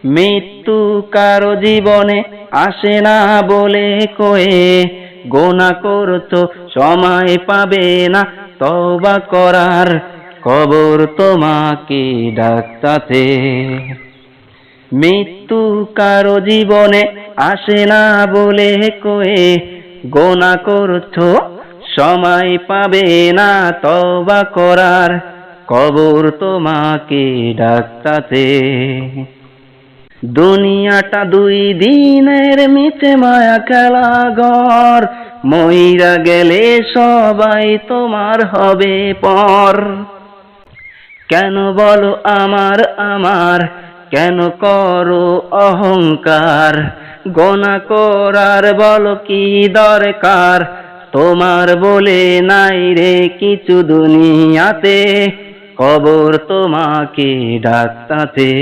মৃত্যু কারো জীবনে আসে না বলে কয়ে, গোনা করছো সময় পাবে না তওবা করার, কবর তোমাকে ডাকতাছে। মৃত্যু কারো জীবনে আসে না বলে কয়ে, গোনা করছো সময় পাবে না তওবা করার, কবর তোমাকে ডাকতাছে। দুনিয়াটা দুই দিনের মিছে মায়া খেলা ঘর, মইরা গেলে সবাই তোমার হবে পর। কেন বলো আমার আমার, কেন করো অহংকার, গোনা করার বলো কি দরকার, তোমার বলে নাই রে কিছু দুনিয়াতে, কবর তোমাকে ডাকতাছে।